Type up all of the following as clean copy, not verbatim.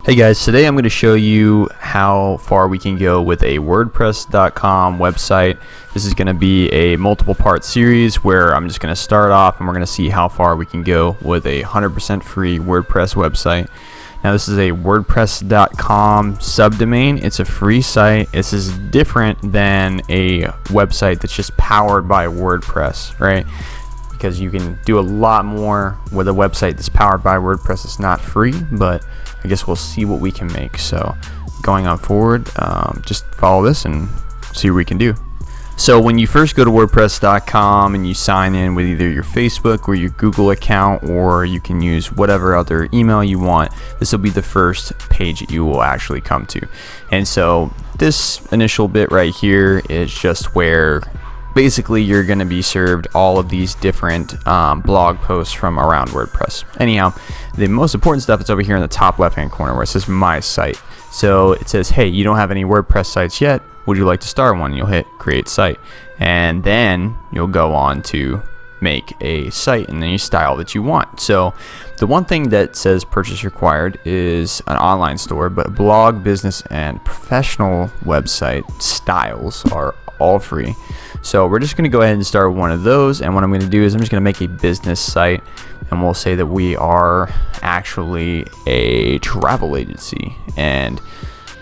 Hey guys, today I'm going to show you how far we can go with a WordPress.com website. This is going to be a multiple part series where I'm just going to start off and we're going to see how far we can go with a 100% free WordPress website. Now this is a WordPress.com subdomain. It's a free site. This is different than a website that's just powered by WordPress, right? Because you can do a lot more with a website that's powered by WordPress. It's not free, but I guess we'll see what we can make. So going on forward, just follow this and see what we can do. So when you first go to WordPress.com and you sign in with either your Facebook or your Google account, or you can use whatever other email you want, this will be the first page that you will actually come to. And so this initial bit right here is just where basically you're going to be served all of these different blog posts from around WordPress. Anyhow, the most important stuff is over here in the top left hand corner where it says my site. So it says, hey, you don't have any WordPress sites yet, would you like to start one? You'll hit create site, and then you'll go on to make a site and any style that you want. So the one thing that says purchase required is an online store, but blog, business, and professional website styles are all free. So we're just going to go ahead and start one of those, and what I'm going to do is I'm just going to make a business site, and we'll say that we are actually a travel agency, and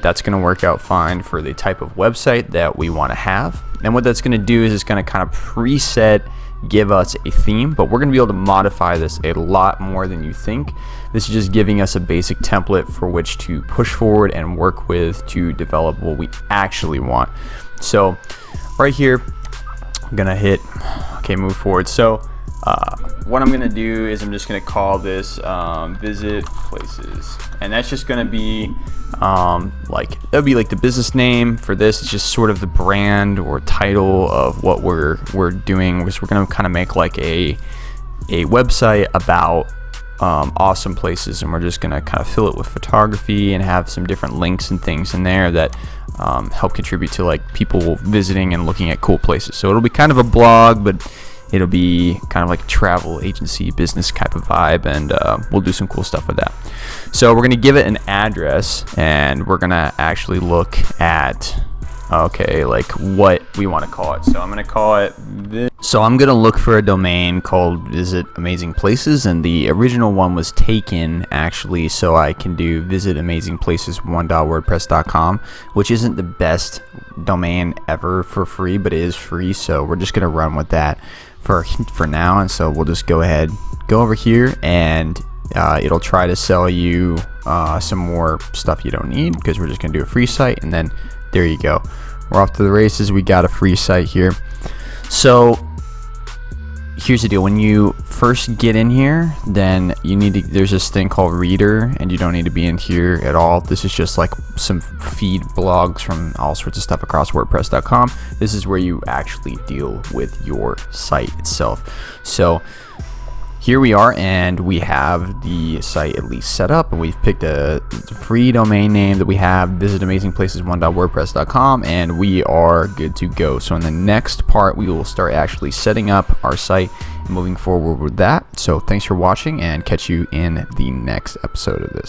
that's going to work out fine for the type of website that we want to have. And what that's going to do is it's going to kind of preset give us a theme, but we're going to be able to modify this a lot more than you think. This is just giving us a basic template for which to push forward and work with to develop what we actually want. So right here I'm gonna hit okay, move forward. So what I'm gonna do is I'm just gonna call this visit places, and that's just gonna be that'll be like the business name for this. It's just sort of the brand or title of what we're doing, because we're gonna kind of make like a website about awesome places, and we're just gonna kind of fill it with photography and have some different links and things in there that help contribute to like people visiting and looking at cool places. So it'll be kind of a blog, but it'll be kind of like a travel agency business type of vibe, and we'll do some cool stuff with that. So we're gonna give it an address, and we're gonna actually look at like what we want to call it. So I'm gonna call it this. So I'm gonna look for a domain called Visit Amazing Places, and the original one was taken actually, so I can do visitamazingplaces1.wordpress.com, which isn't the best domain ever for free, but it is free, so we're just gonna run with that for now. And so we'll just go ahead, go over here, and it'll try to sell you some more stuff you don't need, because we're just gonna do a free site, and then there you go, we're off to the races. We got a free site here. So here's the deal: when you first get in here, then you need to, there's this thing called Reader, and you don't need to be in here at all. This is just like some feed blogs from all sorts of stuff across WordPress.com. This is where you actually deal with your site itself. So here we are, and we have the site at least set up, and we've picked a free domain name that we have, visitamazingplaces1.wordpress.com, and we are good to go. So in the next part, we will start actually setting up our site and moving forward with that. So thanks for watching, and catch you in the next episode of this.